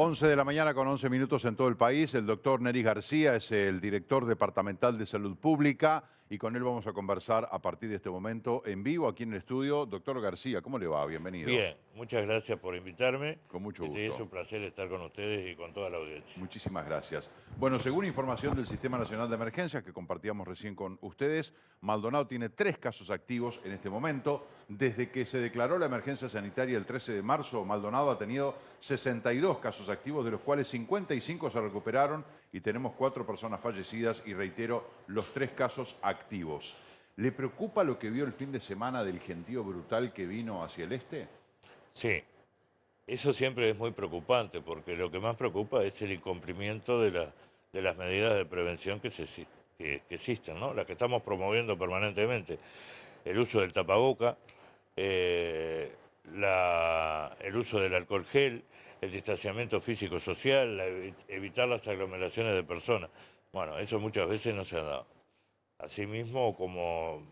11 de la mañana con 11 minutos en todo el país. El doctor Neris García es el director departamental de Salud Pública y con él vamos a conversar a partir de este momento en vivo aquí en el estudio. Doctor García, ¿cómo le va? Bienvenido. Bien, muchas gracias por invitarme. Con mucho Es gusto. un placer estar con ustedes y con toda la audiencia. Muchísimas gracias. Bueno, según información del Sistema Nacional de Emergencias que compartíamos recién con ustedes, Maldonado tiene 3 casos activos en este momento. Desde que se declaró la emergencia sanitaria el 13 de marzo, Maldonado ha tenido 62 casos activos, de los cuales 55 se recuperaron y tenemos 4 personas fallecidas y, reitero, los 3 casos activos. ¿Le preocupa lo que vio el fin de semana del gentío brutal que vino hacia el este? Sí, eso siempre es muy preocupante porque lo que más preocupa es el incumplimiento de las medidas de prevención que existen, ¿no? Las que estamos promoviendo permanentemente. El uso del tapaboca, eh, el uso del alcohol gel, el distanciamiento físico-social, evitar las aglomeraciones de personas. Bueno, eso muchas veces no se ha dado. Asimismo, como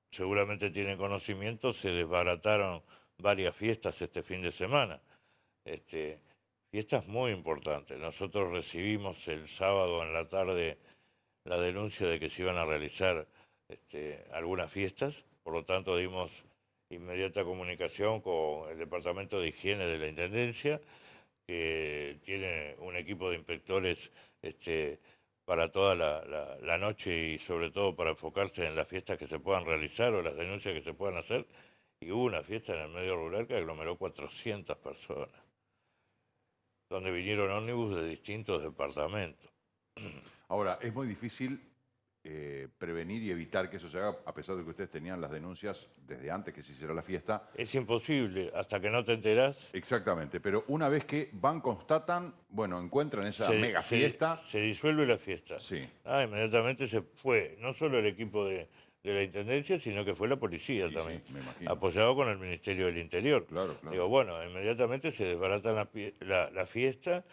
seguramente tienen conocimiento, se desbarataron varias fiestas este fin de semana. Este, Fiestas muy importantes. Nosotros recibimos el sábado en la tarde la denuncia de que se iban a realizar algunas fiestas, por lo tanto dimos inmediata comunicación con el Departamento de Higiene de la Intendencia, que tiene un equipo de inspectores para toda la noche y sobre todo para enfocarse en las fiestas que se puedan realizar o las denuncias que se puedan hacer. Y hubo una fiesta en el medio rural que aglomeró 400 personas, donde vinieron ómnibus de distintos departamentos. Ahora, es muy difícil prevenir y evitar que eso se haga, a pesar de que ustedes tenían las denuncias desde antes que se hiciera la fiesta. Es imposible, hasta que no te enterás, Exactamente, pero una vez que van, constatan, bueno, encuentran esa mega fiesta. se disuelve la fiesta. Sí, Inmediatamente se fue, no solo el equipo de la Intendencia, sino que fue la policía y sí, también, me imagino. apoyado con el Ministerio del Interior. Claro, claro. Digo, bueno, inmediatamente se desbarata la fiesta,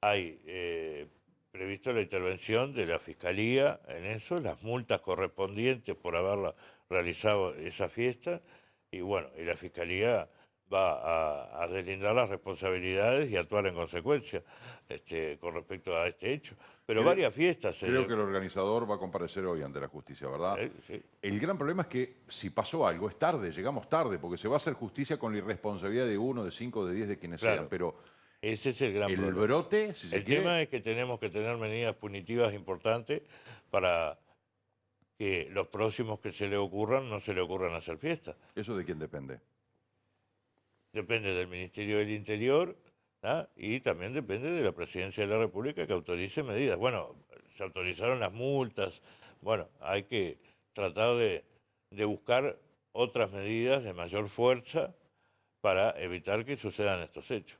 hay previsto la intervención de la Fiscalía en eso, las multas correspondientes por haberla realizado esa fiesta, y bueno, y la Fiscalía va a deslindar las responsabilidades y actuar en consecuencia con respecto a este hecho. Pero Creo, varias fiestas creo que el organizador va a comparecer hoy ante la justicia, ¿verdad? sí. El gran problema es que si pasó algo, es tarde, llegamos tarde, porque se va a hacer justicia con la irresponsabilidad de 1, de 5, de 10, de quienes sean, Claro, pero ese es el gran el problema. brote, si se El quiere. tema es que tenemos que tener medidas punitivas importantes para que los próximos que se le ocurran no se le ocurran hacer fiestas. ¿Eso de quién depende? Depende del Ministerio del Interior, y también depende de la Presidencia de la República que autorice medidas. Bueno, se autorizaron las multas, bueno, hay que tratar de buscar otras medidas de mayor fuerza para evitar que sucedan estos hechos.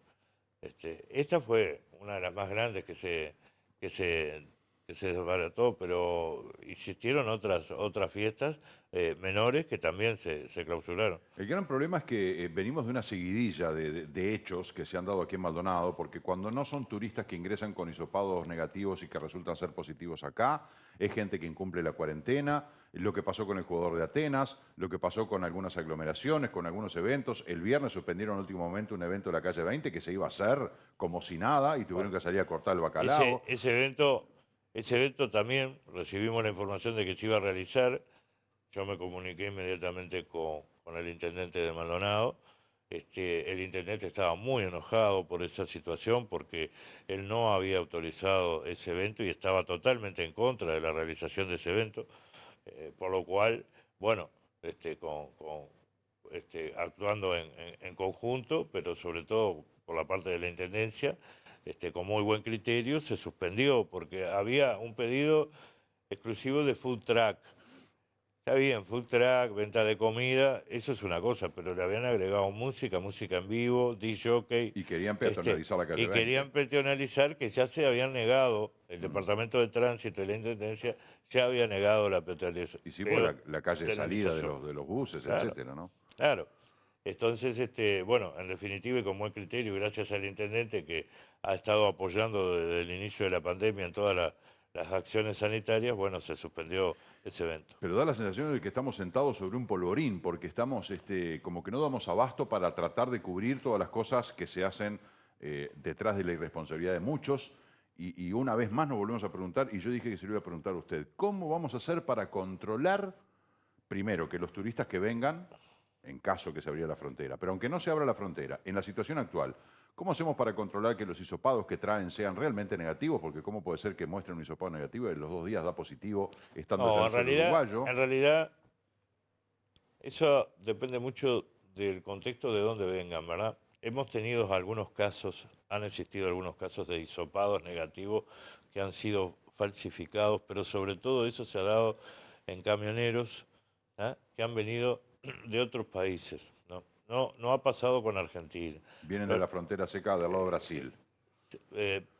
Esta fue una de las más grandes que se, que se desbarató, pero existieron otras fiestas menores que también se clausuraron. El gran problema es que venimos de una seguidilla de hechos que se han dado aquí en Maldonado, porque cuando no son turistas que ingresan con hisopados negativos y que resultan ser positivos acá, es gente que incumple la cuarentena, lo que pasó con el jugador de Atenas, lo que pasó con algunas aglomeraciones, con algunos eventos. El viernes suspendieron en último momento un evento de la calle 20 que se iba a hacer como si nada y tuvieron Bueno, que salir a cortar el ese, bacalao. ese evento, ese evento también recibimos la información de que se iba a realizar. Yo me comuniqué inmediatamente con el intendente de Maldonado. El intendente estaba muy enojado por esa situación porque él no había autorizado ese evento y estaba totalmente en contra de la realización de ese evento, por lo cual, bueno, actuando en conjunto, pero sobre todo por la parte de la intendencia, con muy buen criterio, se suspendió porque había un pedido exclusivo de food truck. Está bien, food truck, venta de comida, eso es una cosa, pero le habían agregado música, música en vivo, DJ, Y querían peatonalizar la calle y 20. querían peatonalizar que ya se habían negado, el Departamento de Tránsito y la Intendencia ya había negado la Y sí, pues la calle de salida peatonalización. de los buses, Claro, etcétera, ¿no? claro. Entonces, bueno, en definitiva y con buen criterio, gracias al intendente que ha estado apoyando desde el inicio de la pandemia en todas las acciones sanitarias, bueno, se suspendió ese evento. Pero da la sensación de que estamos sentados sobre un polvorín, porque estamos como que no damos abasto para tratar de cubrir todas las cosas que se hacen detrás de la irresponsabilidad de muchos. Y una vez más nos volvemos a preguntar, y yo dije que se lo iba a preguntar a usted, ¿cómo vamos a hacer para controlar, primero, que los turistas que vengan, en caso que se abriera la frontera, pero aunque no se abra la frontera, en la situación actual, ¿cómo hacemos para controlar que los hisopados que traen sean realmente negativos? Porque ¿cómo puede ser que muestren un hisopado negativo y en los 2 días da positivo estando allá No, en suelo uruguayo? en realidad, eso depende mucho del contexto de dónde vengan, ¿verdad? Hemos tenido algunos casos, han existido algunos casos de hisopados negativos que han sido falsificados, pero sobre todo eso se ha dado en camioneros, ¿ah? Que han venido de otros países, ¿no? No ha pasado con Argentina. Vienen de Pero, la frontera seca del lado de Brasil.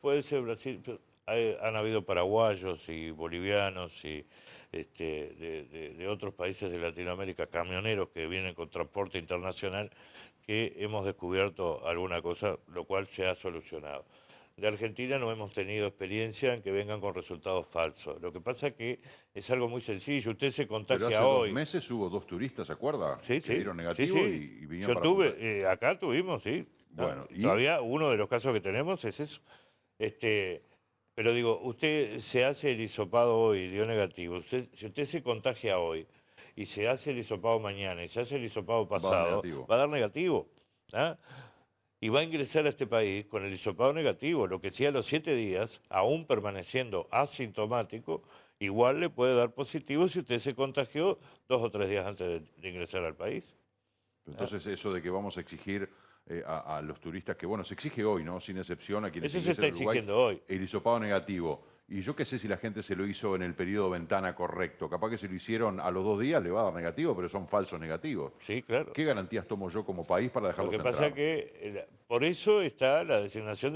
puede ser Brasil, pero han habido paraguayos y bolivianos y de otros países de Latinoamérica, camioneros que vienen con transporte internacional, que hemos descubierto alguna cosa, lo cual se ha solucionado. De Argentina no hemos tenido experiencia en que vengan con resultados falsos. Lo que pasa es que es algo muy sencillo. Usted se Pero hace contagia 2 hoy. meses hubo 2 turistas, ¿se acuerda? Sí, Que sí, dieron sí, negativo sí. y vinieron Yo para Punta. acá tuvimos, sí. ¿No? Bueno, Y ¿y? todavía uno de los casos que tenemos es eso. Este, pero digo, usted se hace el hisopado hoy, dio negativo. Si usted se contagia hoy y se hace el hisopado mañana y se hace el hisopado Va a dar pasado, negativo. va a dar negativo. ¿Ah? Y va a ingresar a este país con el hisopado negativo, lo que sí a los 7 días, aún permaneciendo asintomático, igual le puede dar positivo si usted se contagió 2 o 3 días antes de ingresar al país. ¿Ah? Entonces, eso de que vamos a exigir a los turistas, que bueno, se exige hoy, ¿no? Sin excepción a quienes Eso se ingresen está a Uruguay, exigiendo hoy. el hisopado negativo. Y yo qué sé si la gente se lo hizo en el periodo ventana correcto. Capaz que si lo hicieron a los 2 días le va a dar negativo, pero son falsos negativos. Sí, claro. ¿Qué garantías tomo yo como país para Lo dejarlos que pasa entrar? es que por eso está la designación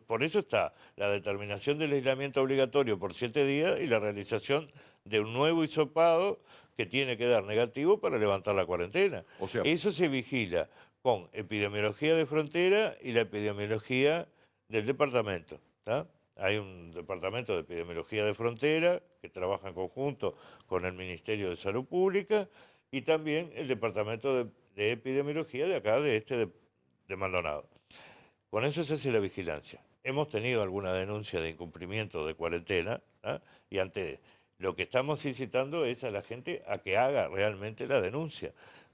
por eso está la determinación del aislamiento obligatorio por 7 días y la realización de un nuevo hisopado que tiene que dar negativo para levantar la cuarentena. O sea, Eso se vigila con epidemiología de frontera y la epidemiología del departamento. ¿Tá? Hay un departamento de epidemiología de frontera que trabaja en conjunto con el Ministerio de Salud Pública y también el departamento de epidemiología de acá, de Maldonado. Con eso se hace la vigilancia. Hemos tenido alguna denuncia de incumplimiento de cuarentena, ¿ah? Y ante lo que estamos incitando es a la gente a que haga realmente la denuncia.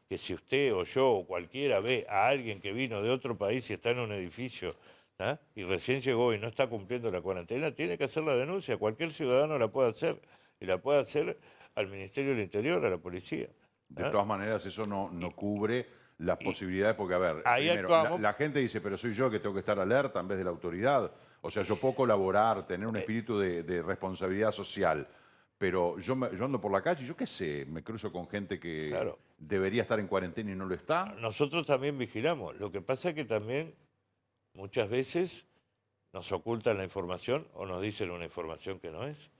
Que si usted o yo o cualquiera ve a alguien que vino de otro país y está en un edificio, ¿ah? Y recién llegó y no está cumpliendo la cuarentena, tiene que hacer la denuncia. Cualquier ciudadano la puede hacer y la puede hacer al Ministerio del Interior, a la policía. de ¿Ah? todas maneras, eso no Y, cubre las y posibilidades, porque, a ver, ahí primero, actuamos. la gente dice, pero soy yo que tengo que estar alerta en vez de la autoridad. O sea, yo puedo colaborar, tener un eh, espíritu de responsabilidad social, pero yo ando por la calle y yo qué sé, me cruzo con gente que Claro, debería estar en cuarentena y no lo está. nosotros también vigilamos. Lo que pasa es que también muchas veces nos ocultan la información o nos dicen una información que no es.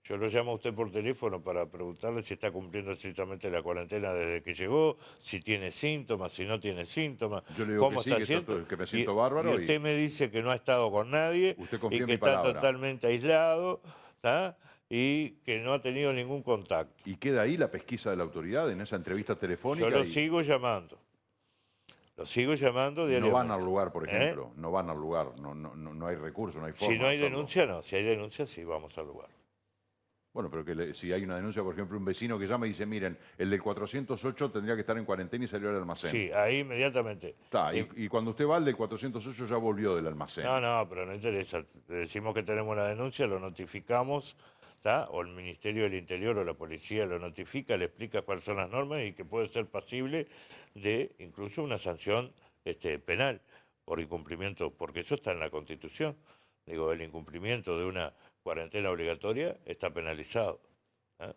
Yo lo llamo a usted por teléfono para preguntarle si está cumpliendo estrictamente la cuarentena desde que llegó, si tiene síntomas, si no tiene síntomas, Yo le digo que cómo sí, está que, está haciendo. que me Y, siento y bárbaro y usted me dice que no ha estado con nadie usted y confía en que mi está palabra. totalmente aislado, ¿tá? Y que no ha tenido ningún contacto. Y queda ahí la pesquisa de la autoridad en esa entrevista Yo telefónica lo y sigo llamando. Lo sigo llamando no van al diariamente. lugar, por ¿Eh? ejemplo, no van al lugar, no hay recurso, no hay Si forma no de hay hacerlo. denuncia, no. Si hay denuncia, sí, vamos al lugar. Bueno, pero si hay una denuncia, por ejemplo, un vecino que llama y dice, miren, el del 408 tendría que estar en cuarentena y salió al almacén. Sí, ahí inmediatamente. Está, Y- y cuando usted va al del 408 ya volvió del almacén. no, pero no interesa. Le decimos que tenemos la denuncia, lo notificamos, ¿tá? O el Ministerio del Interior o la policía lo notifica, le explica cuáles son las normas y que puede ser pasible de incluso una sanción penal por incumplimiento, porque eso está en la Constitución. Digo, el incumplimiento de una cuarentena obligatoria está penalizado. ¿Ah?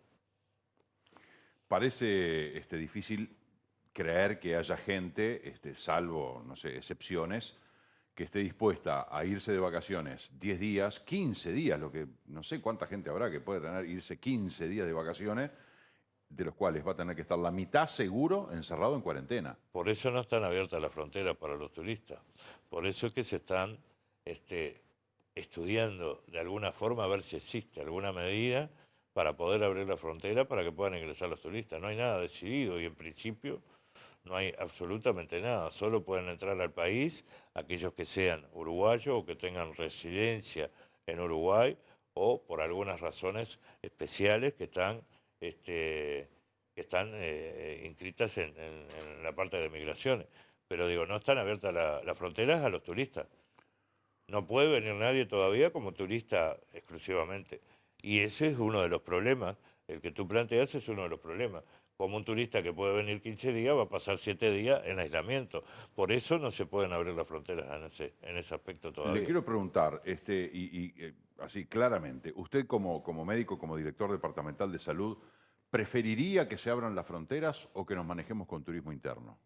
Parece difícil creer que haya gente, salvo, no sé, excepciones, que esté dispuesta a irse de vacaciones 10 días, 15 días, lo que no sé cuánta gente habrá que puede tener, irse 15 días de vacaciones, de los cuales va a tener que estar la mitad seguro encerrado en cuarentena. Por eso no están abiertas las fronteras para los turistas. Por eso es que se están estudiando de alguna forma a ver si existe alguna medida para poder abrir la frontera para que puedan ingresar los turistas. No hay nada decidido y en principio no hay absolutamente nada. Solo pueden entrar al país aquellos que sean uruguayos o que tengan residencia en Uruguay o por algunas razones especiales que están inscritas en la parte de migraciones. Pero digo, no están abiertas las fronteras a los turistas. No puede venir nadie todavía como turista exclusivamente. Y ese es uno de los problemas. El que tú planteas es uno de los problemas. Como un turista que puede venir 15 días va a pasar 7 días en aislamiento. Por eso no se pueden abrir las fronteras en ese aspecto Le todavía. quiero preguntar, así claramente, usted como médico, como director departamental de salud, ¿preferiría que se abran las fronteras o que nos manejemos con turismo interno?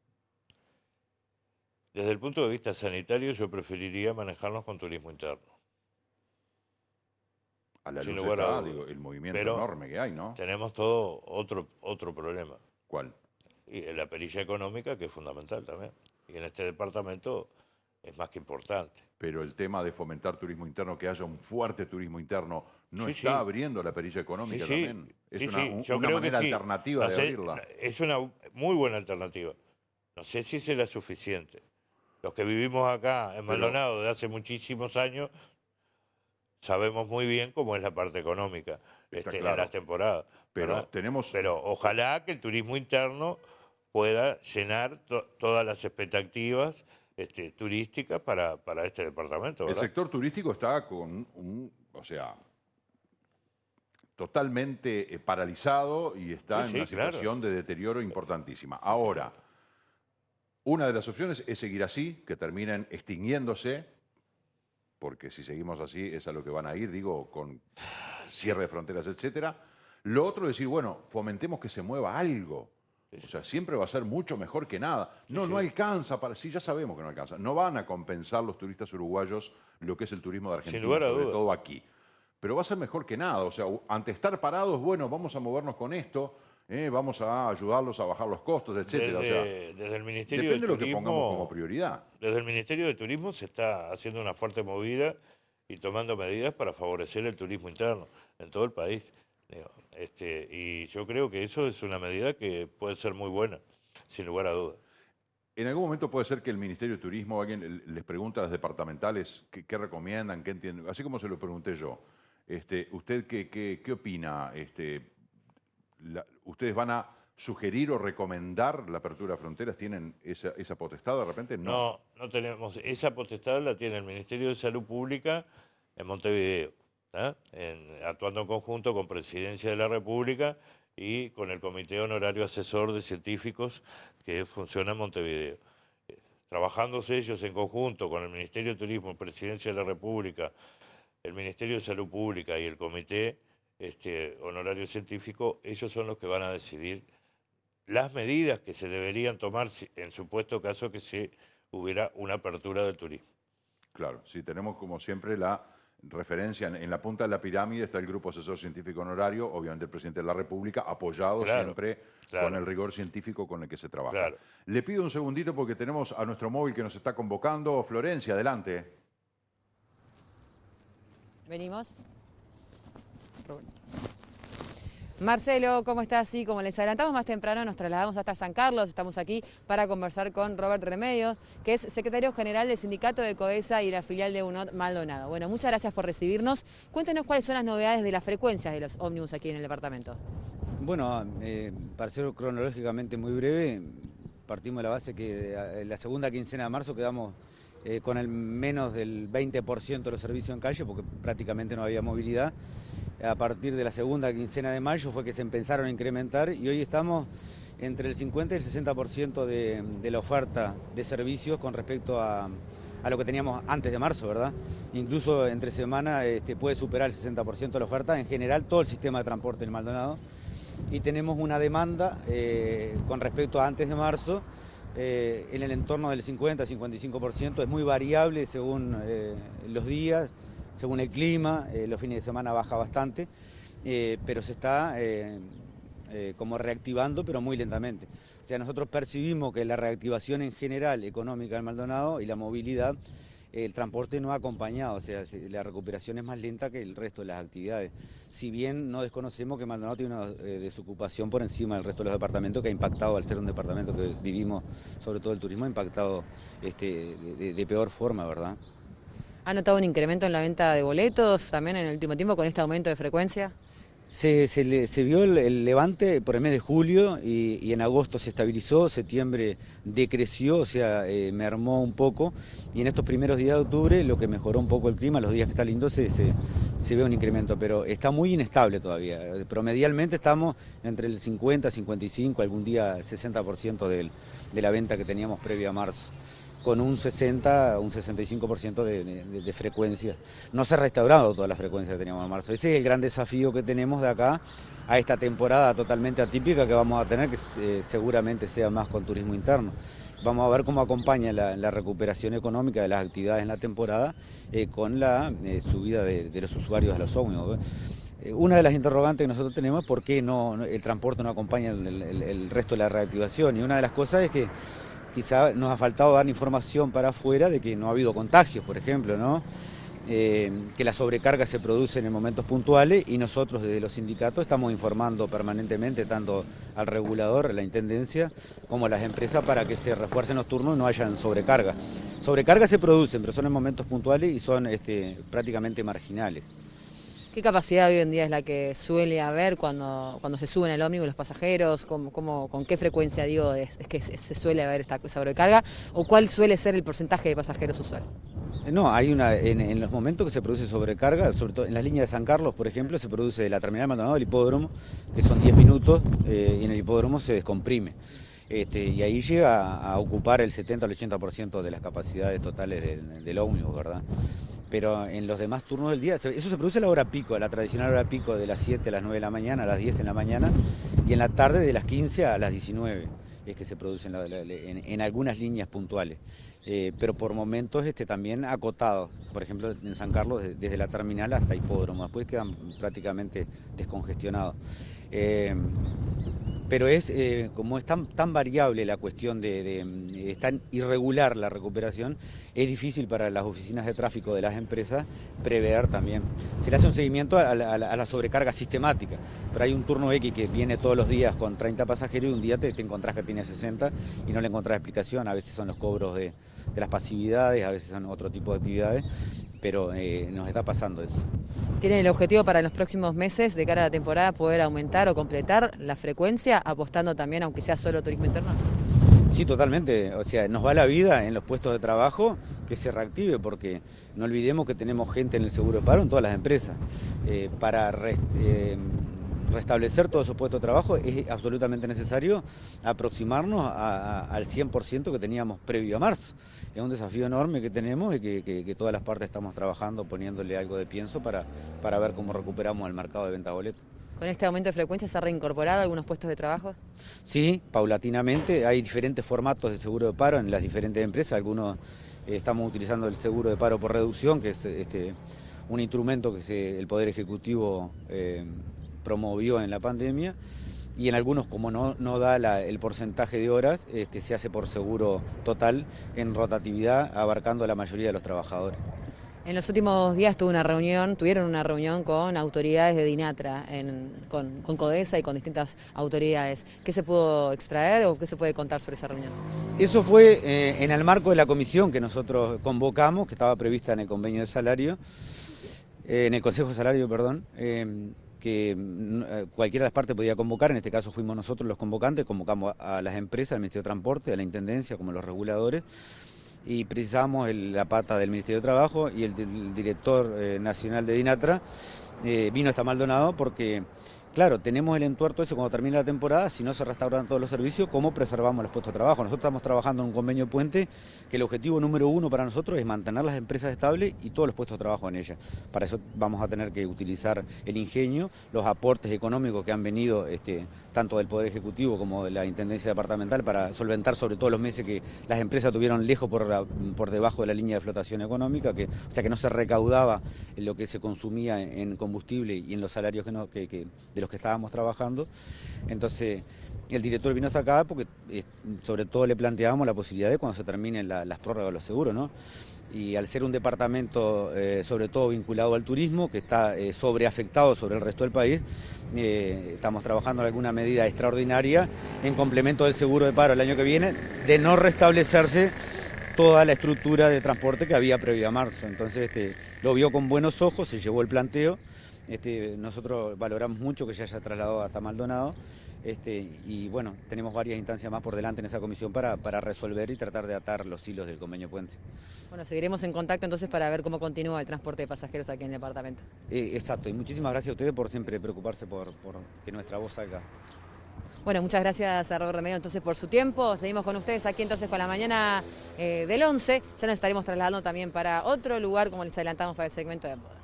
Desde el punto de vista sanitario, yo preferiría manejarnos con turismo interno, A la sin luz lugar a está, dudas. digo, el movimiento Pero enorme que hay, ¿no? tenemos todo otro problema. ¿Cuál? Y la perilla económica, que es fundamental también. Y en este departamento es más que importante. Pero el tema de fomentar turismo interno, que haya un fuerte turismo interno, ¿no Sí, está sí, abriendo la perilla sí, económica sí, también? Es sí, sí, yo una creo que manera sí. alternativa No de sé, abrirla. es una muy buena alternativa. No sé si será suficiente. Los que vivimos acá en Pero, Maldonado de hace muchísimos años sabemos muy bien cómo es la parte económica está en las claro, temporadas, pero ¿verdad? tenemos... Pero ojalá que el turismo interno pueda llenar todas las expectativas turísticas para este departamento, El ¿verdad? sector turístico está o sea, totalmente paralizado y Sí, está en una sí, claro. situación de deterioro importantísima. Sí, Ahora, señor. una de las opciones es seguir así, que terminen extinguiéndose, porque si seguimos así es a lo que van a ir, digo, con Sí, cierre de fronteras, etcétera. Lo otro es decir, bueno, fomentemos que se mueva algo. sí, O sí, sea, siempre va a ser mucho mejor que nada. sí, No sí. alcanza para... Sí, ya sabemos que no alcanza. No van a compensar los turistas uruguayos lo que es el turismo de Sin Argentina, lugar a sobre dudas. todo aquí. Pero va a ser mejor que nada. O sea, ante estar parados, bueno, vamos a movernos con esto, vamos a ayudarlos a bajar los costos, etcétera. O sea, Desde el Ministerio de depende de lo que pongamos como Turismo, prioridad. desde el Ministerio de Turismo se está haciendo una fuerte movida y tomando medidas para favorecer el turismo interno en todo el país. Digo, y yo creo que eso es una medida que puede ser muy buena, sin lugar a dudas. En algún momento puede ser que el Ministerio de Turismo, alguien les pregunta a las departamentales qué recomiendan, qué entienden, así como se lo pregunté yo. ¿Usted qué opina? ¿Ustedes van a sugerir o recomendar la apertura de fronteras? ¿Tienen esa potestad de repente? No. No, no tenemos, esa potestad la tiene el Ministerio de Salud Pública en Montevideo, ¿tá? Actuando en conjunto con Presidencia de la República y con el Comité Honorario Asesor de Científicos que funciona en Montevideo. Trabajándose ellos en conjunto con el Ministerio de Turismo, Presidencia de la República, el Ministerio de Salud Pública y el Comité Honorario Científico, ellos son los que van a decidir las medidas que se deberían tomar en supuesto caso que se hubiera una apertura del turismo. Claro, sí, tenemos como siempre la referencia, en la punta de la pirámide está el Grupo Asesor Científico Honorario, obviamente el Presidente de la República, apoyado Claro, siempre con claro, el rigor científico con el que se trabaja. claro. Le pido un segundito porque tenemos a nuestro móvil que nos está convocando. Florencia, adelante. Venimos. Marcelo, ¿cómo estás? Sí, como les adelantamos más temprano, nos trasladamos hasta San Carlos. Estamos aquí para conversar con Robert Remedios, que es secretario general del sindicato de CODESA y la filial de UNOT Maldonado. Bueno, muchas gracias por recibirnos. Cuéntenos cuáles son las novedades de las frecuencias de los ómnibus aquí en el departamento. Bueno, para ser cronológicamente muy breve, partimos de la base que la segunda quincena de marzo quedamos con el menos del 20% de los servicios en calle porque prácticamente no había movilidad. A partir de la segunda quincena de mayo fue que se empezaron a incrementar y hoy estamos entre el 50 y el 60% de la oferta de servicios con respecto a lo que teníamos antes de marzo, ¿verdad? Incluso entre semana puede superar el 60% de la oferta, en general todo el sistema de transporte del Maldonado. Y tenemos una demanda con respecto a antes de marzo en el entorno del 50-55%, es muy variable según los días, según el clima, los fines de semana baja bastante, pero se está como reactivando, pero muy lentamente. O sea, nosotros percibimos que la reactivación en general económica del Maldonado y la movilidad el transporte no ha acompañado, o sea, la recuperación es más lenta que el resto de las actividades. Si bien no desconocemos que Maldonado tiene una desocupación por encima del resto de los departamentos, que ha impactado, al ser un departamento que vivimos, sobre todo el turismo, ha impactado de peor forma, ¿verdad? ¿Ha notado un incremento en la venta de boletos también en el último tiempo con este aumento de frecuencia? Se vio el levante por el mes de julio y en agosto se estabilizó, septiembre decreció, o sea, mermó un poco, y en estos primeros días de octubre, lo que mejoró un poco el clima, los días que está lindo, se ve un incremento, pero está muy inestable todavía. Promedialmente estamos entre el 50, 55, algún día el 60% de la venta que teníamos previo a marzo, con un 60, un 65% de frecuencia. No se ha restaurado toda la frecuencia que teníamos en marzo. Ese es el gran desafío que tenemos de acá a esta temporada totalmente atípica que vamos a tener, que seguramente sea más con turismo interno. Vamos a ver cómo acompaña la recuperación económica de las actividades en la temporada con la subida de los usuarios a los ómnibus. Una de las interrogantes que nosotros tenemos es por qué el transporte no acompaña el resto de la reactivación, y una de las cosas es que quizá nos ha faltado dar información para afuera de que no ha habido contagios, por ejemplo, ¿no? Que la sobrecarga se produce en momentos puntuales, y nosotros desde los sindicatos estamos informando permanentemente tanto al regulador, a la intendencia, como a las empresas para que se refuercen los turnos y no hayan sobrecarga. Sobrecargas se producen, pero son en momentos puntuales y son prácticamente marginales. ¿Qué capacidad hoy en día es la que suele haber cuando se suben al ómnibus los pasajeros? ¿Con qué frecuencia, digo, es que se suele haber esta sobrecarga? ¿O cuál suele ser el porcentaje de pasajeros usual? No, hay en los momentos que se produce sobrecarga, sobre todo en las líneas de San Carlos, por ejemplo, se produce de la terminal Maldonado al hipódromo, que son 10 minutos, y en el hipódromo se descomprime. Y ahí llega a ocupar el 70 al 80% de las capacidades totales del ómnibus, ¿verdad? Pero en los demás turnos del día, eso se produce a la hora pico, la tradicional hora pico de las 7 a las 9 de la mañana, a las 10 en la mañana, y en la tarde de las 15 a las 19, es que se produce en algunas líneas puntuales. Pero por momentos también acotados, por ejemplo en San Carlos desde la terminal hasta hipódromo, después quedan prácticamente descongestionados. Pero como es tan variable la cuestión es tan irregular la recuperación, es difícil para las oficinas de tráfico de las empresas prever también. Se le hace un seguimiento a la sobrecarga sistemática, pero hay un turno X que viene todos los días con 30 pasajeros y un día te encontrás que tiene 60 y no le encontrás explicación. A veces son los cobros de las pasividades, a veces son otro tipo de actividades, pero nos está pasando eso. ¿Tienen el objetivo para los próximos meses, de cara a la temporada, poder aumentar o completar la frecuencia, apostando también, aunque sea solo turismo interno? Sí, totalmente. O sea, nos va la vida en los puestos de trabajo, que se reactive, porque no olvidemos que tenemos gente en el seguro de paro en todas las empresas. Para restablecer todos esos puestos de trabajo es absolutamente necesario aproximarnos al 100% que teníamos previo a marzo. Es un desafío enorme que tenemos y que todas las partes estamos trabajando, poniéndole algo de pienso para ver cómo recuperamos el mercado de venta de boletos. ¿Con este aumento de frecuencia se ha reincorporado algunos puestos de trabajo? Sí, paulatinamente. Hay diferentes formatos de seguro de paro en las diferentes empresas. Algunos estamos utilizando el seguro de paro por reducción, que es un instrumento que el Poder Ejecutivo promovió en la pandemia, y en algunos, como no da el porcentaje de horas, se hace por seguro total en rotatividad, abarcando a la mayoría de los trabajadores. En los últimos días tuvieron una reunión con autoridades de DINATRA, con CODESA y con distintas autoridades. ¿Qué se pudo extraer o qué se puede contar sobre esa reunión? Eso fue en el marco de la comisión que nosotros convocamos, que estaba prevista en el convenio de salario, en el Consejo de Salario, perdón, que cualquiera de las partes podía convocar. En este caso fuimos nosotros los convocantes, convocamos a las empresas, al Ministerio de Transporte, a la Intendencia, como los reguladores, y precisamos la pata del Ministerio de Trabajo, y el director nacional de DINATRA vino hasta Maldonado porque, claro, tenemos el entuerto eso cuando termine la temporada. Si no se restauran todos los servicios, ¿cómo preservamos los puestos de trabajo? Nosotros estamos trabajando en un convenio puente que el objetivo número uno para nosotros es mantener las empresas estables y todos los puestos de trabajo en ellas. Para eso vamos a tener que utilizar el ingenio, los aportes económicos que han venido tanto del Poder Ejecutivo como de la Intendencia Departamental, para solventar sobre todo los meses que las empresas tuvieron lejos por debajo de la línea de flotación económica, o sea que no se recaudaba lo que se consumía en combustible y en los salarios de los que estábamos trabajando. Entonces el director vino hasta acá porque sobre todo le planteábamos la posibilidad de cuando se terminen las prórrogas de los seguros, ¿no? y al ser un departamento sobre todo vinculado al turismo, que está sobreafectado sobre el resto del país, estamos trabajando en alguna medida extraordinaria en complemento del seguro de paro el año que viene, de no restablecerse toda la estructura de transporte que había previo a marzo. Entonces lo vio con buenos ojos, se llevó el planteo. Nosotros valoramos mucho que se haya trasladado hasta Maldonado, y bueno, tenemos varias instancias más por delante en esa comisión para resolver y tratar de atar los hilos del convenio puente. Bueno, seguiremos en contacto entonces para ver cómo continúa el transporte de pasajeros aquí en el departamento. Exacto, y muchísimas gracias a ustedes por siempre preocuparse por que nuestra voz salga. Bueno, muchas gracias a Robert Remedio entonces por su tiempo. Seguimos con ustedes aquí entonces con la mañana del 11. Ya nos estaremos trasladando también para otro lugar, como les adelantamos para el segmento de moda.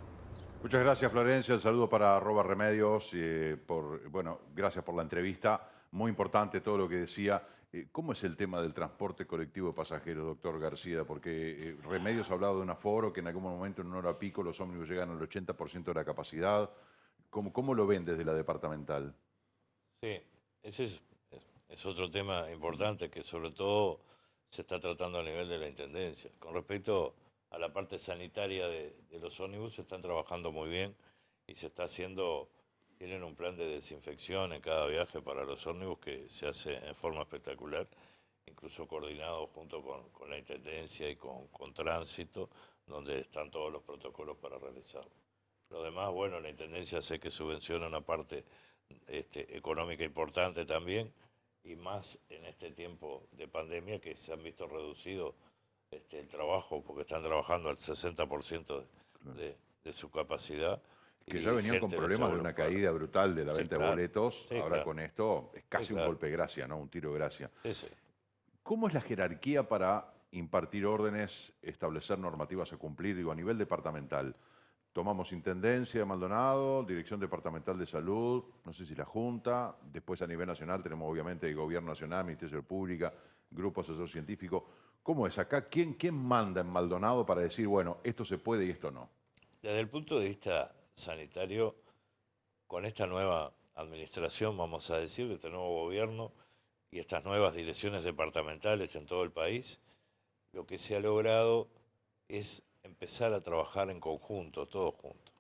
Muchas gracias, Florencia. El saludo para Robert Remedios. Gracias por la entrevista. Muy importante todo lo que decía. ¿Cómo es el tema del transporte colectivo de pasajeros, doctor García? Porque Remedios ha hablado de un aforo que en algún momento en una hora pico los ómnibus llegan al 80% de la capacidad. ¿Cómo lo ven desde la departamental? Sí, ese es otro tema importante que sobre todo se está tratando a nivel de la Intendencia. Con respecto a la parte sanitaria de los ómnibus, se están trabajando muy bien y se está haciendo, tienen un plan de desinfección en cada viaje para los ómnibus que se hace en forma espectacular, incluso coordinado junto con la Intendencia y con Tránsito, donde están todos los protocolos para realizarlo. Lo demás, bueno, la Intendencia sé que subvenciona una parte económica importante también, y más en este tiempo de pandemia que se han visto reducidos el trabajo, porque están trabajando al 60% de su capacidad. Que ya venían con problemas de una caída brutal de la venta de boletos. Ahora con esto es casi un golpe de gracia, ¿no? Un tiro de gracia. Sí. ¿Cómo es la jerarquía para impartir órdenes, establecer normativas a cumplir, digo, a nivel departamental? Tomamos Intendencia de Maldonado, Dirección Departamental de Salud, no sé si la Junta, después a nivel nacional tenemos obviamente el Gobierno Nacional, Ministerio Pública, Grupo Asesor Científico. ¿Cómo es acá? ¿Quién manda en Maldonado para decir, bueno, esto se puede y esto no? Desde el punto de vista sanitario, con esta nueva administración, vamos a decir, de este nuevo gobierno y estas nuevas direcciones departamentales en todo el país, lo que se ha logrado es empezar a trabajar en conjunto, todos juntos.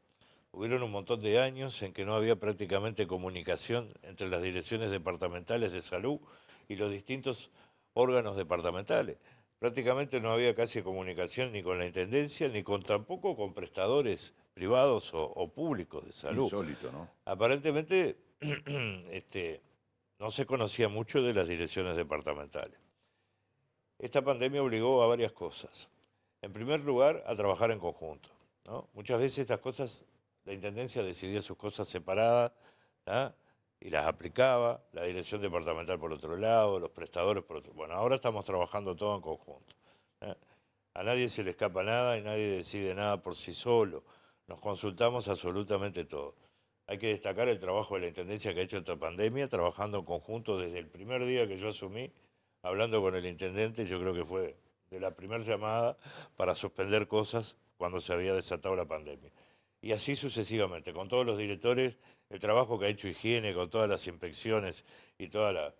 Hubieron un montón de años en que no había prácticamente comunicación entre las direcciones departamentales de salud y los distintos órganos departamentales. Prácticamente no había casi comunicación ni con la Intendencia, ni tampoco con prestadores privados o públicos de salud. Insólito, ¿no? Aparentemente no se conocía mucho de las direcciones departamentales. Esta pandemia obligó a varias cosas. En primer lugar, a trabajar en conjunto, ¿no? Muchas veces estas cosas, la Intendencia decidía sus cosas separadas, ¿no? Y las aplicaba, la dirección departamental por otro lado, los prestadores por otro. Bueno, ahora estamos trabajando todo en conjunto, ¿eh? A nadie se le escapa nada y nadie decide nada por sí solo. Nos consultamos absolutamente todo. Hay que destacar el trabajo de la Intendencia que ha hecho esta pandemia, trabajando en conjunto desde el primer día que yo asumí, hablando con el Intendente, yo creo que fue de la primera llamada para suspender cosas cuando se había desatado la pandemia. Y así sucesivamente, con todos los directores, el trabajo que ha hecho Higiene, con todas las inspecciones y todas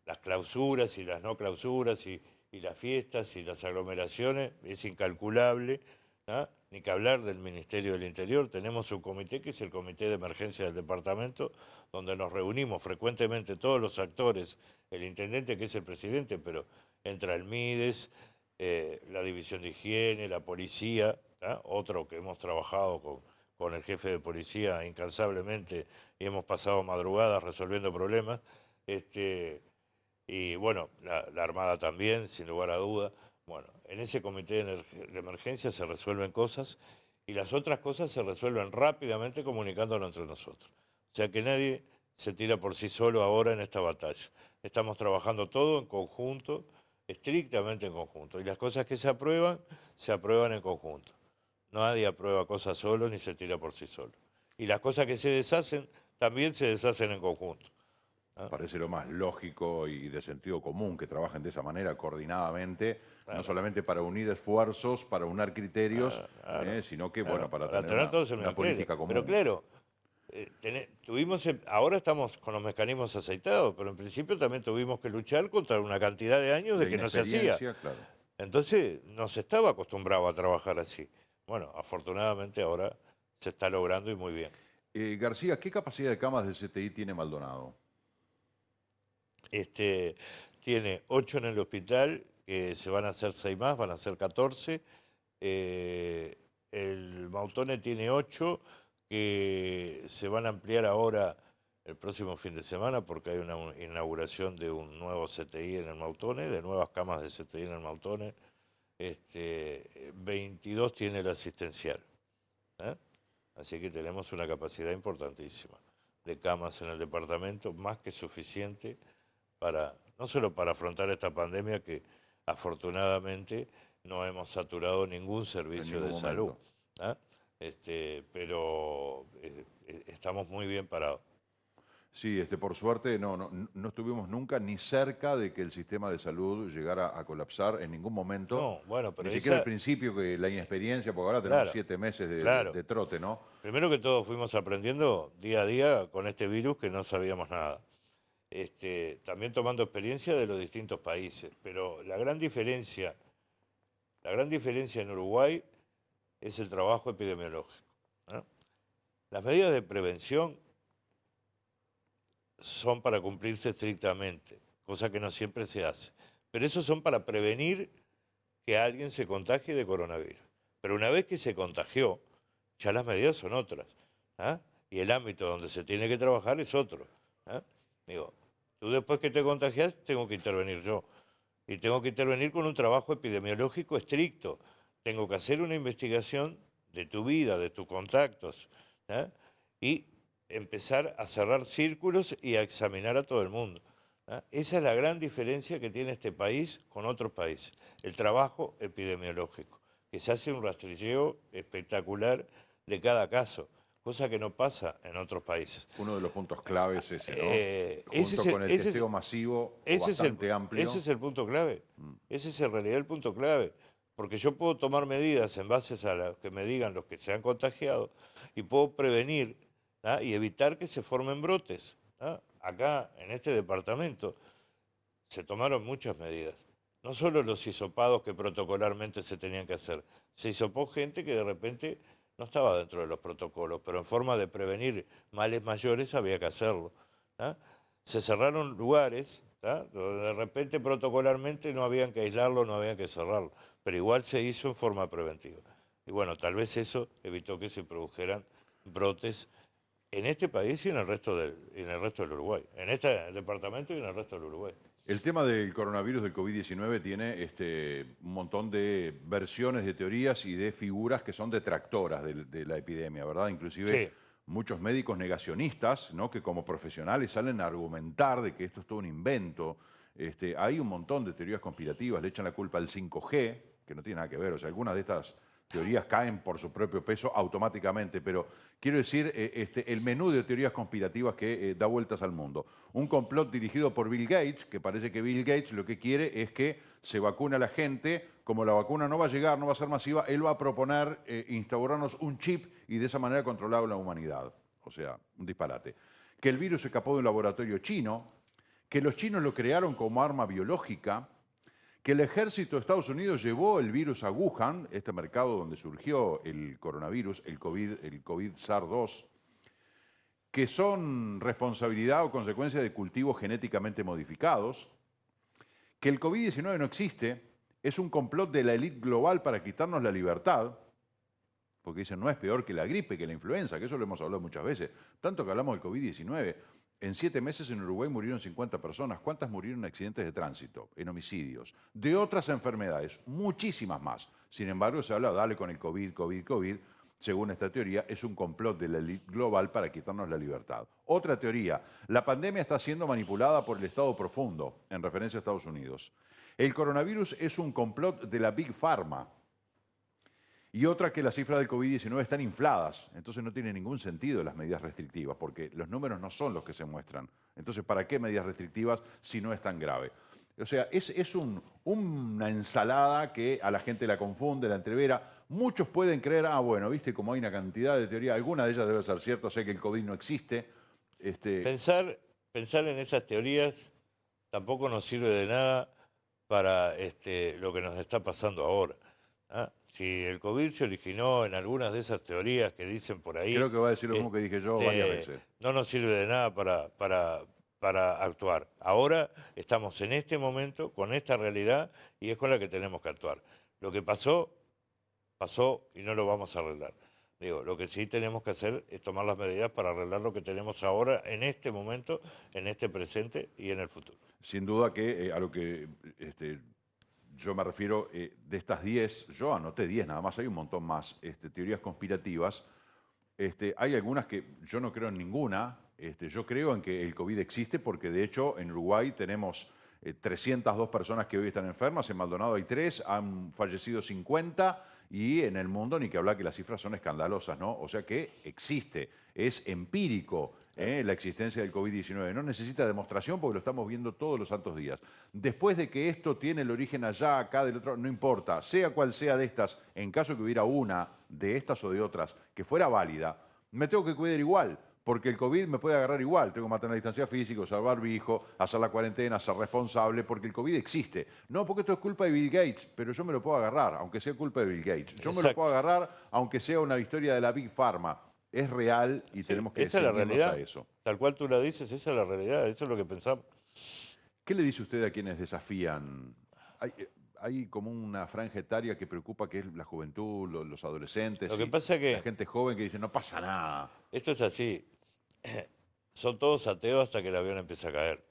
las clausuras y las no clausuras y las fiestas y las aglomeraciones, es incalculable, ¿no? Ni que hablar del Ministerio del Interior. Tenemos un comité que es el Comité de Emergencia del Departamento, donde nos reunimos frecuentemente todos los actores, el Intendente que es el presidente, pero entra el MIDES, la División de Higiene, la Policía, ¿no? Otro que hemos trabajado con el jefe de policía incansablemente y hemos pasado madrugadas resolviendo problemas, y bueno, la Armada también, sin lugar a duda. Bueno, en ese comité de emergencia se resuelven cosas y las otras cosas se resuelven rápidamente comunicándonos entre nosotros. O sea que nadie se tira por sí solo ahora en esta batalla. Estamos trabajando todo en conjunto, estrictamente en conjunto. Y las cosas que se aprueban en conjunto. Nadie aprueba cosas solo ni se tira por sí solo. Y las cosas que se deshacen también se deshacen en conjunto. Parece lo más lógico y de sentido común que trabajen de esa manera, coordinadamente, claro. No solamente para unir esfuerzos, para unar criterios, claro. Sino que, claro, bueno, para tener una política común. Pero claro, ahora estamos con los mecanismos aceitados, pero en principio también tuvimos que luchar contra una cantidad de años de que no se hacía. Claro. Entonces, no se estaba acostumbrado a trabajar así. Bueno, afortunadamente ahora se está logrando y muy bien. García, ¿qué capacidad de camas de CTI tiene Maldonado? Este, tiene 8 en el hospital, que se van a hacer 6 más, van a ser 14. El Mautone tiene 8, que se van a ampliar ahora el próximo fin de semana, porque hay una inauguración de un nuevo CTI en el Mautone, de nuevas camas de CTI en el Mautone. 22 tiene el asistencial. ¿eh? Así que tenemos una capacidad importantísima de camas en el departamento, más que suficiente para, no solo para afrontar esta pandemia, que afortunadamente no hemos saturado ningún servicio ningún de salud, momento. pero estamos muy bien parados. Sí, por suerte no estuvimos nunca ni cerca de que el sistema de salud llegara a colapsar en ningún momento. No, bueno, pero Ni siquiera al esa, principio, que la inexperiencia, porque ahora tenemos claro, 7 meses claro. de trote, ¿no? Primero que todo fuimos aprendiendo día a día con este virus que no sabíamos nada. También tomando experiencia de los distintos países. Pero la gran diferencia en Uruguay es el trabajo epidemiológico, ¿no? Las medidas de prevención son para cumplirse estrictamente, cosa que no siempre se hace. Pero eso son para prevenir que alguien se contagie de coronavirus. Pero una vez que se contagió, ya las medidas son otras. ¿Ah? Y el ámbito donde se tiene que trabajar es otro. ¿Ah? Digo, tú después que te contagias, tengo que intervenir yo. Y tengo que intervenir con un trabajo epidemiológico estricto. Tengo que hacer una investigación de tu vida, de tus contactos. ¿Ah? Y empezar a cerrar círculos y a examinar a todo el mundo. ¿Ah? Esa es la gran diferencia que tiene este país con otros países. El trabajo epidemiológico, que se hace un rastrilleo espectacular de cada caso, cosa que no pasa en otros países. Uno de los puntos claves es ese, ¿no? Ese Junto con el testeo masivo bastante amplio. Ese es el punto clave. Ese es en realidad el punto clave. Porque yo puedo tomar medidas en base a lo que me digan los que se han contagiado y puedo prevenir, ¿ah? Y evitar que se formen brotes. ¿Ah? Acá, en este departamento, se tomaron muchas medidas. No solo los hisopados que protocolarmente se tenían que hacer. Se hisopó gente que de repente no estaba dentro de los protocolos, pero en forma de prevenir males mayores había que hacerlo. ¿Ah? Se cerraron lugares, ¿ah? Donde de repente protocolarmente no habían que aislarlo, no habían que cerrarlo, pero igual se hizo en forma preventiva. Y bueno, tal vez eso evitó que se produjeran brotes en este país y en el resto del Uruguay, en este departamento y en el resto del Uruguay. El tema del coronavirus, del COVID-19, tiene un montón de versiones, de teorías y de figuras que son detractoras de la epidemia, ¿verdad? Inclusive Sí. muchos médicos negacionistas, ¿no? Que como profesionales salen a argumentar de que esto es todo un invento. Hay un montón de teorías conspirativas, le echan la culpa al 5G, que no tiene nada que ver, o sea, algunas de estas teorías caen por su propio peso automáticamente, pero quiero decir, el menú de teorías conspirativas que da vueltas al mundo. Un complot dirigido por Bill Gates, que parece que Bill Gates lo que quiere es que se vacune a la gente. Como la vacuna no va a llegar, no va a ser masiva, él va a proponer instaurarnos un chip y de esa manera controlar a la humanidad. O sea, un disparate. Que el virus escapó de un laboratorio chino, que los chinos lo crearon como arma biológica, que el ejército de Estados Unidos llevó el virus a Wuhan, este mercado donde surgió el coronavirus, el COVID SARS-2, que son responsabilidad o consecuencia de cultivos genéticamente modificados, que el COVID-19 no existe, es un complot de la élite global para quitarnos la libertad, porque dicen no es peor que la gripe, que la influenza, que eso lo hemos hablado muchas veces, tanto que hablamos del COVID-19. En 7 meses en Uruguay murieron 50 personas. ¿Cuántas murieron en accidentes de tránsito, en homicidios? De otras enfermedades, muchísimas más. Sin embargo, se habla, dale con el COVID. Según esta teoría, es un complot de la élite global para quitarnos la libertad. Otra teoría, la pandemia está siendo manipulada por el Estado profundo, en referencia a Estados Unidos. El coronavirus es un complot de la Big Pharma. Y otra, que las cifras del COVID-19 están infladas, entonces no tiene ningún sentido las medidas restrictivas, porque los números no son los que se muestran. Entonces, ¿para qué medidas restrictivas si no es tan grave? O sea, es una ensalada que a la gente la confunde, la entrevera. Muchos pueden creer, bueno, viste, como hay una cantidad de teorías, alguna de ellas debe ser cierta, sé que el COVID no existe. Pensar en esas teorías tampoco nos sirve de nada para lo que nos está pasando ahora. ¿Ah? Si el COVID se originó en algunas de esas teorías que dicen por ahí, Creo que va a decir lo mismo que dije yo varias veces. no nos sirve de nada para actuar. Ahora estamos en este momento, con esta realidad, y es con la que tenemos que actuar. Lo que pasó, pasó y no lo vamos a arreglar. Digo, lo que sí tenemos que hacer es tomar las medidas para arreglar lo que tenemos ahora, en este momento, en este presente y en el futuro. Sin duda que a lo que yo me refiero, de estas 10, yo anoté 10 nada más, hay un montón más, teorías conspirativas. Hay algunas que yo no creo en ninguna. Yo creo en que el COVID existe porque de hecho en Uruguay tenemos 302 personas que hoy están enfermas, en Maldonado hay 3, han fallecido 50 y en el mundo ni que hablar que las cifras son escandalosas, ¿no? O sea que existe, es empírico la existencia del COVID-19. No necesita demostración porque lo estamos viendo todos los santos días. Después de que esto tiene el origen allá, acá, del otro, no importa, sea cual sea de estas, en caso que hubiera una de estas o de otras que fuera válida, me tengo que cuidar igual, porque el COVID me puede agarrar igual. Tengo que mantener la distancia física, usar barbijo, hacer la cuarentena, ser responsable, porque el COVID existe. No, porque esto es culpa de Bill Gates, pero yo me lo puedo agarrar, aunque sea culpa de Bill Gates. Yo me lo puedo agarrar, aunque sea una historia de la Big Pharma. Es real y tenemos que esa es la realidad, a eso. Tal cual tú la dices, esa es la realidad, eso es lo que pensamos. ¿Qué le dice usted a quienes desafían? Hay como una franja etaria que preocupa, que es la juventud, los adolescentes, Lo que pasa que la gente joven que dice, no pasa nada. esto es así, son todos ateos hasta que el avión empieza a caer.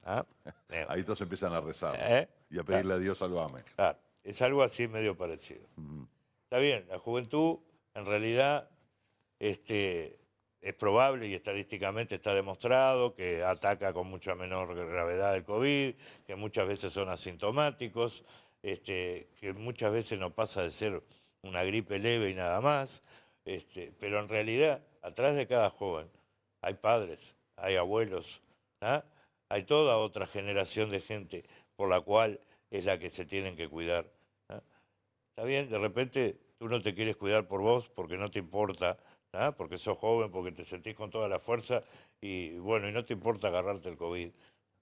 ¿Ah? Ahí todos empiezan a rezar y a pedirle Claro. a Dios salvame. Claro, es algo así medio parecido. Está bien, la juventud en realidad es probable y estadísticamente está demostrado que ataca con mucha menor gravedad el COVID, que muchas veces son asintomáticos, que muchas veces no pasa de ser una gripe leve y nada más, pero en realidad atrás de cada joven hay padres, hay abuelos, ¿ah? Hay toda otra generación de gente por la cual es la que se tienen que cuidar. ¿Ah? Está bien, de repente tú no te quieres cuidar por vos porque no te importa, ¿ah? Porque sos joven, porque te sentís con toda la fuerza y bueno, y no te importa agarrarte el COVID.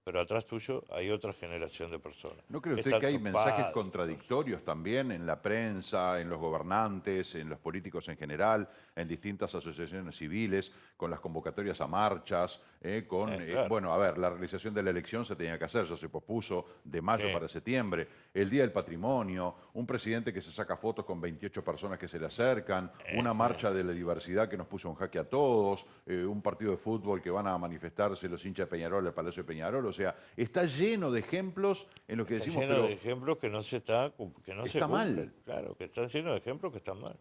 Pero atrás tuyo hay otra generación de personas. ¿No cree usted Están que hay tus mensajes padres, contradictorios también en la prensa, en los gobernantes, en los políticos en general, en distintas asociaciones civiles, con las convocatorias a marchas, claro. bueno, a ver, la realización de la elección se tenía que hacer, ya se pospuso de mayo Sí. para septiembre, el Día del Patrimonio, un presidente que se saca fotos con 28 personas que se le acercan, una marcha de la diversidad que nos puso en jaque a todos, un partido de fútbol que van a manifestarse los hinchas de Peñarol al Palacio de Peñarol, o sea, está lleno de ejemplos en los que Está decimos, lleno pero de ejemplos que no se está mal. cumplen. Claro, que están llenos de ejemplos que están mal.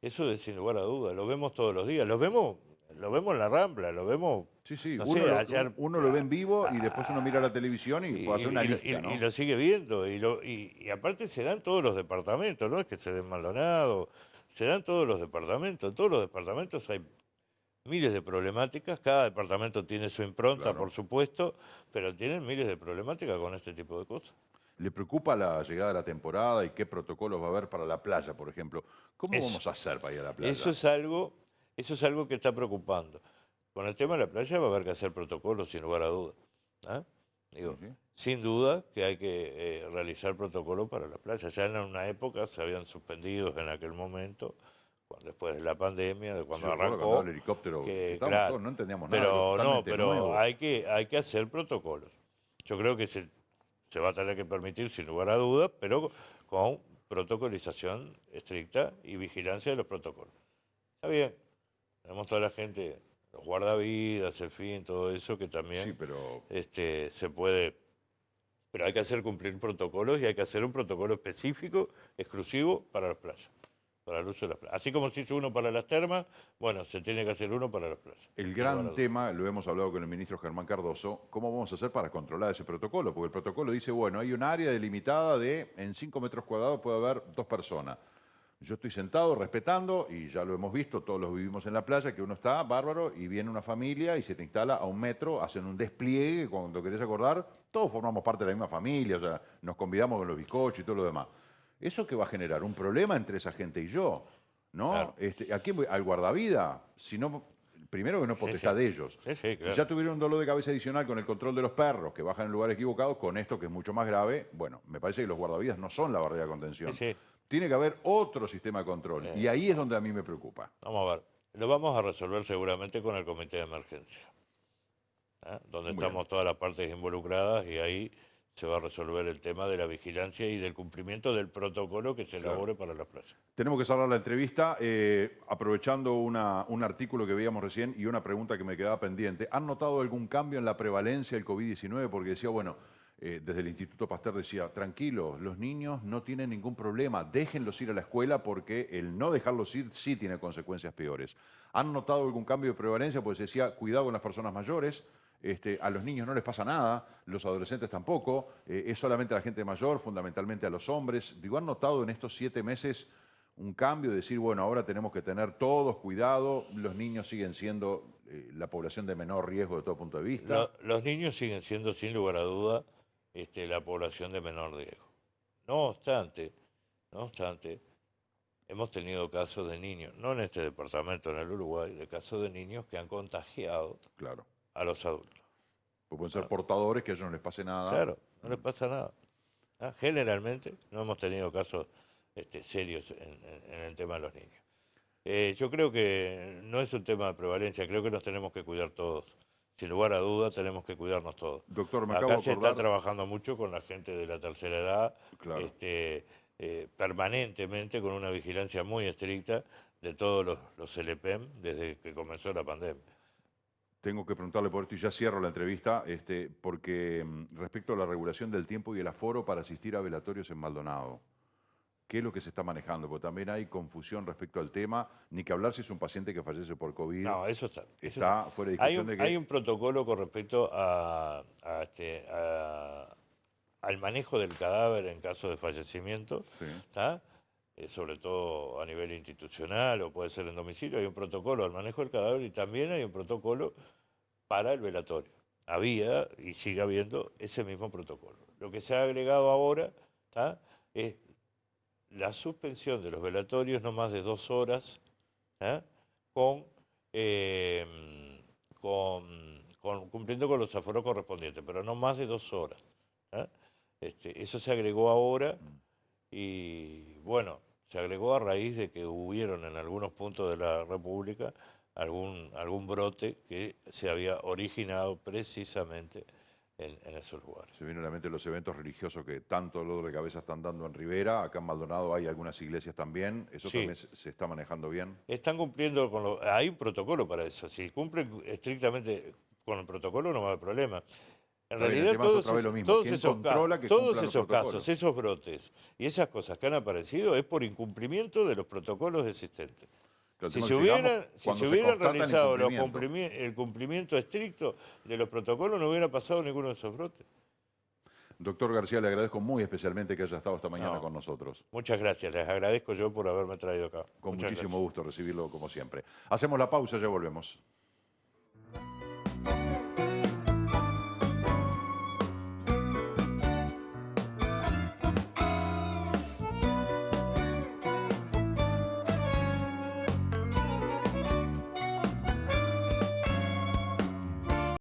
Eso es sin lugar a dudas, lo vemos todos los días, lo vemos en la Rambla, lo vemos. Sí, no uno, sé, ayer, uno lo ve en vivo y después uno mira la televisión y puede hacer una lista, ¿no? y lo sigue viendo, y aparte se dan todos los departamentos, no es que se den Maldonado, se dan todos los departamentos, en todos los departamentos hay miles de problemáticas, cada departamento tiene su impronta, Claro. por supuesto, pero tienen miles de problemáticas con este tipo de cosas. ¿Le preocupa la llegada de la temporada y qué protocolos va a haber para la playa, por ejemplo? ¿Cómo vamos a hacer para ir a la playa? Eso es algo que está preocupando. Con el tema de la playa va a haber que hacer protocolos, sin lugar a dudas. ¿Ah? Digo, Sí. sin duda que hay que realizar protocolos para la playa. Ya en una época se habían suspendido en aquel momento, después de la pandemia, de cuando Sí, recuerdo arrancó. cuando el helicóptero, que, estábamos claro, todos, no entendíamos nada, pero algo no, totalmente pero nuevo. hay que hacer protocolos. Yo creo que se va a tener que permitir, sin lugar a dudas, pero con protocolización estricta y vigilancia de los protocolos. Está bien, tenemos toda la gente, los guardavidas, en fin, todo eso que también Sí, pero se puede, pero hay que hacer cumplir protocolos y hay que hacer un protocolo específico, exclusivo para las playas, para el uso de las playas. Así como se hizo uno para las termas, bueno, se tiene que hacer uno para las playas. el sin lugar a gran dudas. tema, lo hemos hablado con el ministro Germán Cardoso, ¿cómo vamos a hacer para controlar ese protocolo? Porque el protocolo dice, bueno, hay un área delimitada de, en 5 metros cuadrados puede haber 2 personas. Yo estoy sentado respetando, y ya lo hemos visto, todos los vivimos en la playa, que uno está bárbaro y viene una familia y se te instala a 1 metro, hacen un despliegue, cuando querés acordar, todos formamos parte de la misma familia, o sea, nos convidamos con los bizcochos y todo lo demás. ¿Eso qué va a generar? Un problema entre esa gente y yo, ¿no? Claro. ¿A quién voy? ¿Al guardavida? Si no, primero que no es Sí, potestad sí. de ellos. Sí, sí, Y claro. ya tuvieron un dolor de cabeza adicional con el control de los perros, que bajan en lugares equivocados, con esto que es mucho más grave. Bueno, me parece que los guardavidas no son la barrera de Sí, contención. sí. Tiene que haber otro sistema de control. Y ahí es donde a mí me preocupa. Vamos a ver. Lo vamos a resolver seguramente con el comité de emergencia, donde Muy bien. estamos todas las partes involucradas y ahí se va a resolver el tema de la vigilancia y del cumplimiento del protocolo que se elabore para la playa. Tenemos que cerrar la entrevista aprovechando un artículo que veíamos recién y una pregunta que me quedaba pendiente. ¿Han notado algún cambio en la prevalencia del COVID-19? Porque decía, bueno, desde el Instituto Pasteur decía, tranquilo, los niños no tienen ningún problema, déjenlos ir a la escuela porque el no dejarlos ir sí tiene consecuencias peores. ¿Han notado algún cambio de prevalencia? Pues decía, cuidado con las personas mayores. A los niños no les pasa nada, los adolescentes tampoco, es solamente a la gente mayor, fundamentalmente a los hombres. Digo, ¿han notado en estos 7 meses un cambio de decir, bueno, ahora tenemos que tener todos cuidado, los niños siguen siendo la población de menor riesgo de todo punto de vista? Los niños siguen siendo, sin lugar a duda, la población de menor riesgo. No obstante, hemos tenido casos de niños, no en este departamento, en el Uruguay, de casos de niños que han contagiado Claro, a los adultos. pues pueden ser portadores, que a ellos no les pase nada. Claro, no les pasa nada. Generalmente no hemos tenido casos serios en el tema de los niños. Yo creo que no es un tema de prevalencia, creo que nos tenemos que cuidar todos. Sin lugar a duda, tenemos que cuidarnos todos. Doctor, me acabo Acá de se está acordar. trabajando mucho con la gente de la tercera edad, Claro. permanentemente, con una vigilancia muy estricta de todos los LPM desde que comenzó la pandemia. Tengo que preguntarle por esto y ya cierro la entrevista, porque respecto a la regulación del tiempo y el aforo para asistir a velatorios en Maldonado, ¿qué es lo que se está manejando? Porque también hay confusión respecto al tema, ni que hablar si es un paciente que fallece por COVID. No, eso está. Está fuera de Hay discusión un, de que... hay un protocolo con respecto al manejo del cadáver en caso de fallecimiento, Sí. ¿tá? Sobre todo a nivel institucional o puede ser en domicilio, hay un protocolo al manejo del cadáver y también hay un protocolo para el velatorio. Había y sigue habiendo ese mismo protocolo. Lo que se ha agregado ahora, ¿tá? Es la suspensión de los velatorios no más de 2 horas, ¿tá? con, eh, cumpliendo con los aforos correspondientes, pero no más de 2 horas. ¿tá? Eso se agregó ahora y bueno, se agregó a raíz de que hubieron en algunos puntos de la República algún brote que se había originado precisamente en esos lugares. Se vienen a la mente los eventos religiosos que tanto dolor de cabeza están dando en Rivera. Acá en Maldonado hay algunas iglesias también. ¿Eso Sí. también se está manejando bien? Están cumpliendo con hay un protocolo para eso. Si cumplen estrictamente con el protocolo no va a haber problema. En Está bien, el realidad tema es otra vez lo mismo. todos ¿Quién esos, controla que todos cumplan los esos protocolos? casos, esos brotes y esas cosas que han aparecido es por incumplimiento de los protocolos existentes. Claro, Si el se tema es que hubieran, llegamos si cuando se se hubieran constata el realizado incumplimiento. el cumplimiento estricto de los protocolos, no hubiera pasado ninguno de esos brotes. Doctor García, le agradezco muy especialmente que haya estado esta mañana No. con nosotros. Muchas gracias, les agradezco yo por haberme traído acá. Con Muchas muchísimo gracias. gusto recibirlo como siempre. Hacemos la pausa, ya volvemos.